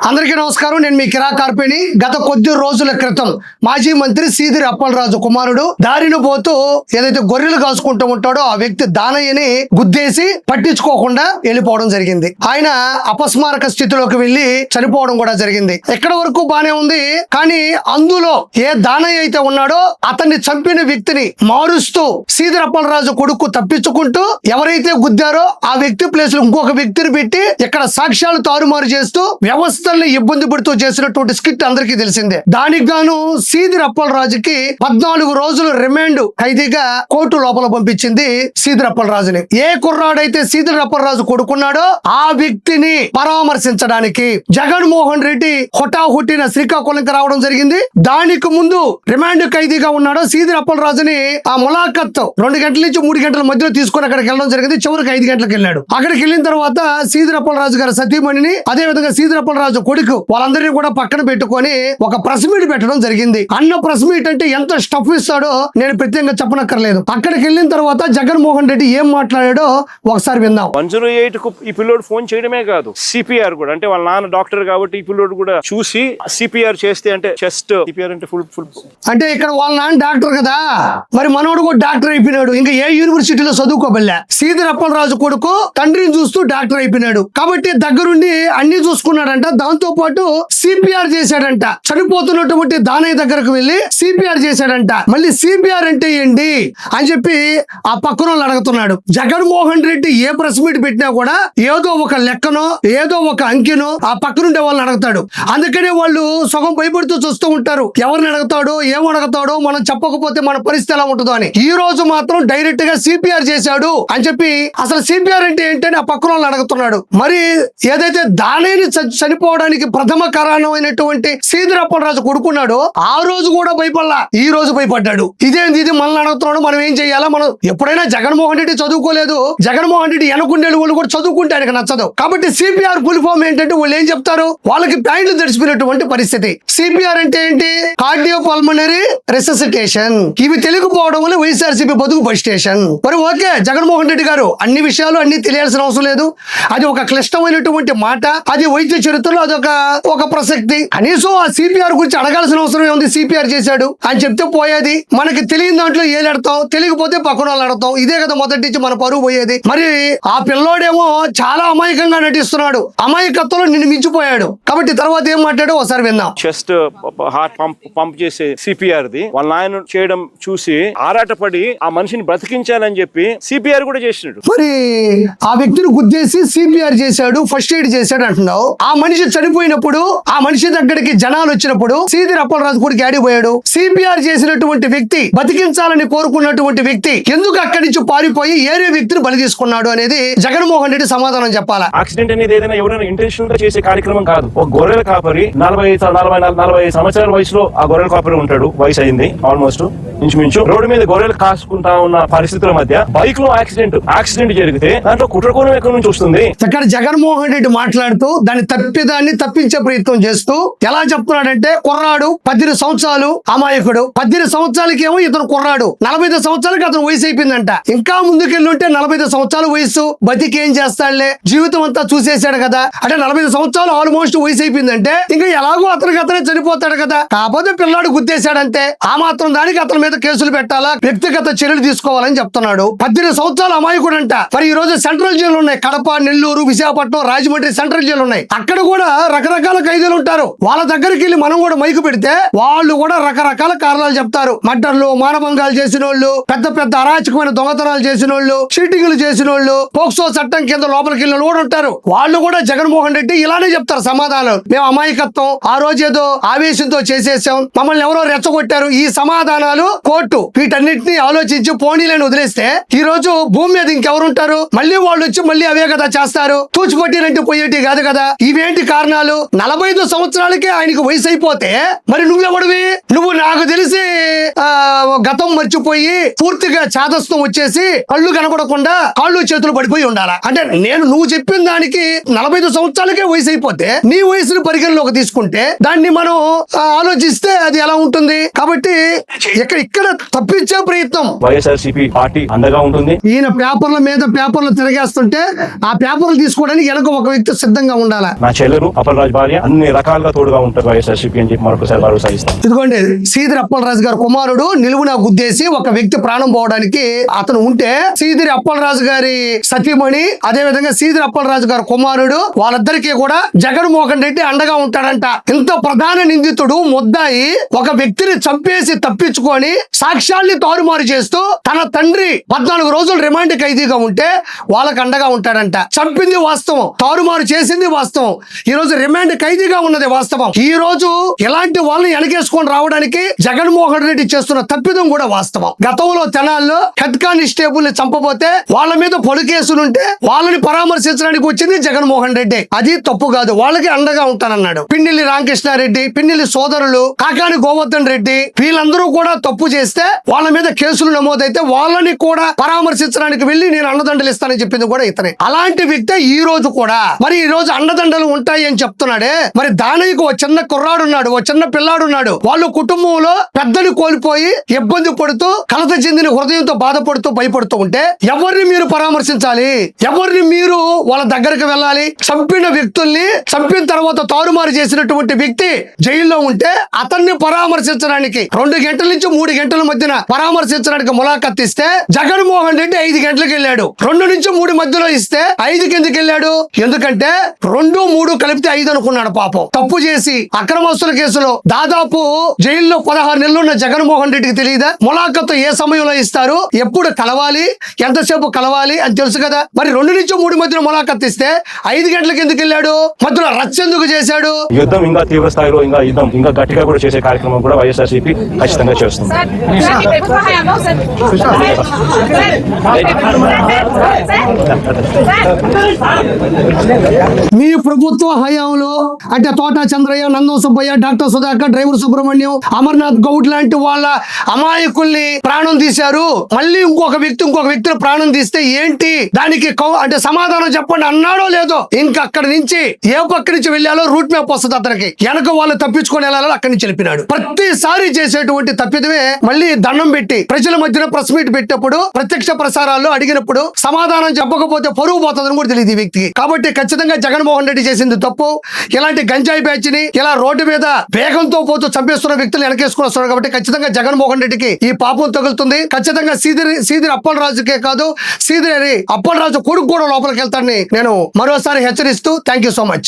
అందరికీ నమస్కారం. నేను మీ కిరా కార్పేని. గత కొద్ది రోజుల క్రితం మాజీ మంత్రి సీదిరి అప్పలరాజు కుమారుడు దారిన పోతూ ఏదైతే గొర్రెలు కాసుకుంటూ ఉంటాడో ఆ వ్యక్తి దానయ్యని గుద్దేసి పట్టించుకోకుండా వెళ్ళిపోవడం జరిగింది. ఆయన అపస్మారక స్థితిలోకి వెళ్లి చనిపోవడం కూడా జరిగింది. ఎక్కడ వరకు బానే ఉంది, కానీ అందులో ఏ దానయ్య అయితే ఉన్నాడో అతన్ని చంపిన వ్యక్తిని మారుస్తూ సీదిరి అప్పలరాజు కొడుకు తప్పించుకుంటూ ఎవరైతే గుద్దారో ఆ వ్యక్తి ప్లేస్ లో ఇంకొక వ్యక్తిని పెట్టి ఇక్కడ సాక్ష్యాలు తారుమారు చేస్తూ వ్యవస్థల్ని ఇబ్బంది పడుతూ చేసినటువంటి స్కిట్ అందరికీ తెలిసిందే. దానికి గాను సీదిరి అప్పలరాజుకి 14 రోజులు రిమాండ్ ఖైదీగా కోర్టు లోపల పంపించింది సీదిరి అప్పలరాజుని. ఏ కుర్రాడైతే సీదిరి అప్పలరాజు కొడుకున్నాడో ఆ వ్యక్తిని పరామర్శించడానికి జగన్మోహన్ రెడ్డి హుటాహుటిన శ్రీకాకుళంకి రావడం జరిగింది. దానికి ముందు రిమాండ్ ఖైదీగా ఉన్నాడో సీదిరి అప్పలరాజుని ఆ ములాఖత్ 2 గంటల నుంచి 3 గంటల మధ్యలో తీసుకుని అక్కడికి వెళ్ళడం జరిగింది. చివరికి 5 గంటలకు వెళ్ళాడు. అక్కడికి వెళ్ళిన తర్వాత సీదిరి అప్పలరాజు గారి సతీమణిని, అదే విధంగా సీదిరి అప్పలరాజు కొడుకు వాళ్ళందరినీ కూడా పక్కన పెట్టుకొని ఒక ప్రెస్ మీట్ పెట్టడం జరిగింది. అన్న ప్రెస్ మీట్ అంటే ఎంత స్టఫ్ ఇస్తాడో నేను ప్రత్యేకంగా చెప్పనక్కర్లేదు. అక్కడికి వెళ్ళిన తర్వాత జగన్మోహన్ రెడ్డి ఏం మాట్లాడాడో ఒకసారి విందాం. 108 కు ఈ పిల్లోడు ఫోన్ చేయడమే కాదు, సిపిఆర్ కూడా, అంటే వాళ్ళ నాన్న డాక్టర్ కాబట్టి ఈ పిల్లోడు కూడా చూసి సిపిఆర్ చేస్తే, అంటే చెస్ట్ సిపిఆర్ అంటే ఫుల్ అంటే ఇక్కడ వాళ్ళ నాన్న డాక్టర్ కదా, మరి మనోడు కూడా డాక్టర్ అయిపోయినాడు. ఇంకా ఏ యూనివర్సిటీలో చదువుకోబెళ్ళా. సీదిరి అప్పలరాజు కొడుకు తండ్రిని చూస్తూ డాక్టర్ అయిపోయినాడు కాబట్టి దగ్గరుండి అన్ని చూసుకున్నాడంట. దాంతో పాటు సిపిఆర్ చేశాడంట. చనిపోతున్నటువంటి దానయ్య దగ్గరకు వెళ్లి సిపిఆర్ చేశాడంట. మళ్ళీ సిపిఆర్ అంటే ఏంటి అని చెప్పి ఆ పక్కన వాళ్ళు అడుగుతున్నాడు. జగన్మోహన్ రెడ్డి ఏ ప్రెస్ మీట్ పెట్టినా కూడా ఏదో ఒక లెక్కనో ఏదో ఒక అంకెనో ఆ పక్కనుండే వాళ్ళని అడుగుతాడు. అందుకనే వాళ్ళు సగం భయపడుతూ చూస్తూ ఉంటారు. ఎవరిని అడుగుతాడో ఏం అడుగుతాడో మనం చెప్పకపోతే మన పరిస్థితి ఎలా ఉంటుందో అని. ఈ రోజు మాత్రం డైరెక్ట్ గా సిపిఆర్ చేశాడు అని చెప్పి అసలు సిపిఆర్ అంటే ఏంటని ఆ పక్కన వాళ్ళని అడుగుతున్నాడు. మరి ఏదైతే దానయ్యని చనిపోవడానికి ప్రథమ కారణమైనటువంటి సీదిరి అప్పలరాజు కొడుకున్నాడో ఆ రోజు కూడా భయపడలా, ఈ రోజు భయపడ్డాడు. ఇదేంది ఇది మనల్ని అడుగుతున్నాడు, మనం ఏం చెయ్యాలా? మనం ఎప్పుడైనా జగన్మోహన్ రెడ్డి చదువుకోలేదు. జగన్మోహన్ రెడ్డి వెనకుండే వాళ్ళు కూడా చదువుకుంటే ఆయనకు నచ్చదు. కాబట్టి సిపిఆర్ ఫుల్ ఫామ్ ఏంటంటే వాళ్ళు ఏం చెప్తారు, వాళ్ళకి ప్యాంట్లు తెడిచిపోయినటువంటి పరిస్థితి. సిపిఆర్ అంటే ఏంటి? Cardio pulmonary resuscitation. ఇవి తెలియకపోవడం వల్ల వైఎస్ఆర్సీపీ బతుకు బస్ స్టేషన్. మరి ఓకే, జగన్మోహన్ రెడ్డి గారు అన్ని విషయాలు అన్ని తెలియాల్సిన అవసరం లేదు. అది ఒక క్లిష్టమైనటువంటి మాట, అది వైద్య చరిత్రలో అదొక ప్రసక్తి. కనీసం ఆ సిపిఆర్ గురించి అడగాల్సిన అవసరం ఏముంది? సిపిఆర్ చేశాడు అని చెప్తే పోయేది. మనకి తెలియని దాంట్లో ఏలాడతాం, తెలియకపోతే పక్కన వాళ్ళు అడతాం. ఇదే కదా మొదటి నుంచి మన పరువు పోయేది. మరి ఆ పిల్లోడేమో చాలా అమాయకంగా నటిస్తున్నాడు. అమాయకత్వంలో నిన్ను మించిపోయాడు. కాబట్టి తర్వాత ఏం మాట్లాడో ఒకసారి విందాం. చెస్ట్ హార్ట్ పంప్ చేసే సిపిఆర్ ది వాళ్ళ నాయన చేయడం చూసి ఆరాటపడి ఆ మనిషిని బ్రతికించాలని చెప్పి సిపిఆర్ కూడా చేసినాడు. మరి ఆ వ్యక్తిని గుద్దేసి సిపిఆర్ చేశాడు, ఫస్ట్ ఎయిడ్ చేశాడు అంటున్నావు. ఆ మనిషి చనిపోయినప్పుడు ఆ మనిషి దగ్గరికి జనాలు వచ్చినప్పుడు సీదిరి అప్పలరాజు కూడా గాడిపోయాడు. సిపిఆర్ చేసినటువంటి వ్యక్తి, బతికించాలని కోరుకున్నటువంటి వ్యక్తి ఎందుకు అక్కడి నుంచి పారిపోయి ఏరే వ్యక్తిని బలి తీసుకున్నాడు అనేది జగన్మోహన్ రెడ్డి సమాధానం చెప్పాలా. యాక్సిడెంట్ అనేది ఏదైనా ఎవరైనా ఇంటెన్షనల్ గా చేసే కార్యక్రమం కాదు. ఒక గొర్రెల కాపరి 40 సంవత్సరాల వయసులో ఆ గొర్రెల కాపరి ఉంటాడు. వయసు అయింది ఆల్మోస్ట్ ఇంచుమించు. రోడ్డు మీద గొర్రెలు కాసుకుంటా ఉన్న పరిస్థితుల మధ్య బైక్ లో యాక్సిడెంట్ జరిగితే దాంట్లో కుట్రకోణం ఎక్కడి నుంచి వస్తుంది? ఇక్కడ జగన్మోహన్ రెడ్డి మాట్లాడుతూ దాన్ని తప్పించే ప్రయత్నం చేస్తూ ఎలా చెప్తున్నాడంటే, కుర్రాడు 18 సంవత్సరాలు అమాయకుడు, 18 సంవత్సరాలకేమో ఇతను కుర్రాడు, 45 సంవత్సరాలకి అతను వయసు అయిపోయిందంట. ఇంకా ముందుకెళ్ళి ఉంటే 45 సంవత్సరాల వయసు, బతికి ఏం చేస్తాడులే, జీవితం అంతా చూసేశాడు కదా. అంటే 45 సంవత్సరాలు ఆల్మోస్ట్ వయసు అయిపోయిందంటే ఇంకా ఎలాగో అతనే చనిపోతాడు కదా. కాకపోతే పిల్లాడు గుద్దేశాడంటే ఆ మాత్రం దానికి అతని మీద కేసులు పెట్టాలా, వ్యక్తిగత చర్యలు తీసుకోవాలని చెప్తున్నాడు. 18 సంవత్సరాలు అమాయకుడు అంట. మరి ఈ రోజు సెంట్రల్ జైలు ఉన్నాయి. కడప, నెల్లూరు, విశాఖపట్నం, రాజమండ్రి సెంట్రల్ జైలు ఉన్నాయి. అక్కడ కూడా రకరకాల ఖైదీలు ఉంటారు. వాళ్ళ దగ్గరికి వెళ్ళి మనం కూడా మైకు పెడితే వాళ్ళు కూడా రకరకాల కారణాలు చెప్తారు. మర్డర్లు, మానభంగాలు చేసిన వాళ్ళు, పెద్ద అరాచకమైన దొంగతనాలు చేసిన వాళ్ళు, చీటింగ్లు చేసిన వాళ్ళు, పోక్సో చట్టం కింద లోపలికి వెళ్ళిన కూడా ఉంటారు. వాళ్ళు కూడా జగన్మోహన్ రెడ్డి ఇలానే చెప్తారు సమాధానం. మేము అమాయకత్వం, ఆ రోజు ఏదో ఆవేశంతో చేసేసాం, మమ్మల్ని ఎవరో రెచ్చగొట్టారు. ఈ సమాధానాలు కోర్టు వీటన్నిటిని ఆలోచించి పోనీలను వదిలేస్తే ఈ రోజు భూమి మీద ఇంకెవరుంటారు? మళ్ళీ వాళ్ళు వచ్చి మళ్ళీ అవే కదా చేస్తారు. తూచిపట్టినంటే పోయేటి కాదు కదా. ఇవేంటి కారణాలు? 45 సంవత్సరాలకే ఆయనకు వయసు అయిపోతే మరి నువ్వెవడివి? నువ్వు నాకు తెలిసి గతం మర్చిపోయి పూర్తిగా చాదస్తం వచ్చేసి కళ్ళు కనపడకుండా కాళ్ళు చేతులు పడిపోయి ఉండాలా. అంటే నువ్వు చెప్పిన దానికి 45 సంవత్సరాలకే వయసు అయిపోతే నీ వయసును పరిగణలోకి తీసుకుంటే దాన్ని మనం ఆలోచిస్తే అది ఎలా ఉంటుంది? కాబట్టి ఇక్కడ తప్పించే ప్రయత్నం వైఎస్ఆర్సీపీ పార్టీ అండగా ఉంటుంది. ఈయన పేపర్ల మీద పేపర్లు తిరగేస్తుంటే ఆ పేపర్లు తీసుకోవడానికి వెనక ఒక వ్యక్తి సిద్ధంగా ఉండాలా. నా చెల్లెలు అప్పలరాజు భార్య అన్ని రకాలుగా తోడుగా ఉంటారు వైఎస్ఆర్సీపీ అని చెప్పి మరొకసారి భరోసా ఇస్తాం. ఇదిగోండి సీదిరి అప్పలరాజు గారి కుమారుడు నిలువున గుద్దేసి ఒక వ్యక్తి ప్రాణం పోవడానికి అతను ఉంటే సీదిరి అప్పలరాజు గారి సతీమణి అదే విధంగా సీదిరి అప్పలరాజు గారి కుమారుడు వాళ్ళిద్దరికీ కూడా జగన్మోహన్ రెడ్డి అండగా ఉంటాడంట. ఇంత ప్రధాన నిందితుడు ముద్దాయి ఒక వ్యక్తిని చంపేసి తప్పించుకొని సాక్ష్యాల్ని తారుమారు చేస్తూ తన తండ్రి 14 రోజులు రిమాండ్ ఖైదీగా ఉంటే వాళ్ళకి అండగా ఉంటాడంట. చంపింది వాస్తవం, తారుమారు చేసింది వాస్తవం, ఈ రోజు రిమాండ్ ఖైదీగా ఉన్నది వాస్తవం. ఈ రోజు ఇలాంటి వాళ్ళని వెనకేసుకొని రావడానికి జగన్మోహన్ రెడ్డి చేస్తున్న తప్పిదం కూడా వాస్తవం. గతంలో తెనాల్లో హెడ్ కానిస్టేబుల్ ని చంపబోతే వాళ్ళ మీద పొడి కేసులుంటే వాళ్ళని పరామర్శించడానికి వచ్చింది జగన్మోహన్ రెడ్డి. అది తప్పు కాదు, వాళ్ళకి అండగా ఉంటానన్నాడు. పిన్నెల్లి రామకృష్ణారెడ్డి, పిన్నెల్లి సోదరులు, కాకాని గోవర్ధన్ రెడ్డి వీళ్ళందరూ కూడా తప్పు చేస్తే వాళ్ళ మీద కేసులు నమోదైతే వాళ్ళని కూడా పరామర్శించడానికి వెళ్ళి నేను అండదండలు ఇస్తానని చెప్పింది కూడా ఇతనే. అలాంటి వ్యక్తి ఈ రోజు కూడా మరి ఈ రోజు అండదండలు ఉంటాయి అని చెప్తున్నాడే. మరి దానికి ఓ చిన్న కుర్రాడు ఉన్నాడు, ఓ చిన్న పిల్లాడు ఉన్నాడు. వాళ్ళు కుటుంబంలో పెద్దలు కోల్పోయి ఇబ్బంది పడుతూ కలత చెందిన హృదయంతో బాధపడుతూ భయపడుతూ ఉంటే ఎవరిని మీరు పరామర్శించాలి? ఎవరిని మీరు వాళ్ళ దగ్గరకు వెళ్ళాలి? చంపిన వ్యక్తుల్ని చంపిన తర్వాత తారుమారు చేసినటువంటి వ్యక్తి జైల్లో ఉంటే అతన్ని పరామర్శించడానికి 2 గంటల నుంచి 3 గంటల మధ్యన పరామర్శించడానికి ములాఖత్ ఇస్తే జగన్మోహన్ రెడ్డి 5 గంటలకు వెళ్ళాడు. 2 నుంచి 3 మధ్యలో ఇస్తే 5కి ఎందుకు వెళ్ళాడు? ఎందుకంటే 2, 3 కలిపితే 5 అనుకున్నాడు. పాపం తప్పు చేసి అక్రమస్తుల కేసులో దాదాపు జైల్లో 16 నెలలు ఉన్న జగన్మోహన్ రెడ్డికి తెలియదా ములాఖత్ ఏ సమయంలో ఇస్తారు, ఎప్పుడు కలవాలి, ఎంతసేపు కలవాలి అని తెలుసు కదా. మరి 2 నుంచి 3 మధ్యలో ములాఖత్ ఇస్తే 5 గంటలకు ఎందుకు వెళ్ళాడు? మధ్యలో రచ్చ ఎందుకు చేశాడు? యుద్ధం ఇంకా తీవ్ర స్థాయిలో ఇంకా గట్టిగా కూడా చేసే కార్యక్రమం కూడా వైఎస్ఆర్సీపీ ఖచ్చితంగా చేస్తుంది. మీ ప్రభుత్వ హయాంలో అంటే తోటా చంద్రయ్య, నందం సుబ్బయ్య, డాక్టర్ సుధాకర్, డ్రైవర్ సుబ్రహ్మణ్యం, అమర్నాథ్ గౌడ్ లాంటి వాళ్ళ అమాయకుల్ని ప్రాణం తీశారు. మళ్ళీ ఇంకొక వ్యక్తిని ప్రాణం తీస్తే ఏంటి దానికి అంటే సమాధానం చెప్పండి అన్నాడో లేదో. ఇంకా అక్కడి నుంచి ఏ పక్క నుంచి వెళ్ళాలో రూట్ మ్యాప్ వస్తుంది అతనికి. వెనక వాళ్ళు తప్పించుకొని వెళ్ళాలో అక్కడి నుంచి వెళ్ళిపోయినాడు. ప్రతిసారి చేసేటువంటి తప్పిదమే మళ్ళీ దండం పెట్టి ప్రజల మధ్యన ప్రెస్ మీట్ పెట్టినప్పుడు ప్రత్యక్ష ప్రసారాల్లో అడిగినప్పుడు సమాధానం చెప్పకపోతే పరువు పోతుందని కూడా తెలియదు ఈ వ్యక్తికి. కాబట్టి ఖచ్చితంగా జగన్మోహన్ రెడ్డి చేసింది తప్పు. ఇలాంటి గంజాయి బ్యాచ్ ని ఇలా రోడ్డు మీద వేగంతో పోతూ చంపేస్తున్న వ్యక్తులు వెనకేసుకుని వస్తున్నారు. కాబట్టి ఖచ్చితంగా జగన్మోహన్ రెడ్డికి ఈ పాపం తగులుతుంది. ఖచ్చితంగా సీదిరి అప్పలరాజుకే కాదు, సీదిరి అప్పలరాజు కొడుకు కూడా లోపలికి వెళ్తాడని నేను మరోసారి హెచ్చరిస్తూ థ్యాంక్ యూ సో మచ్.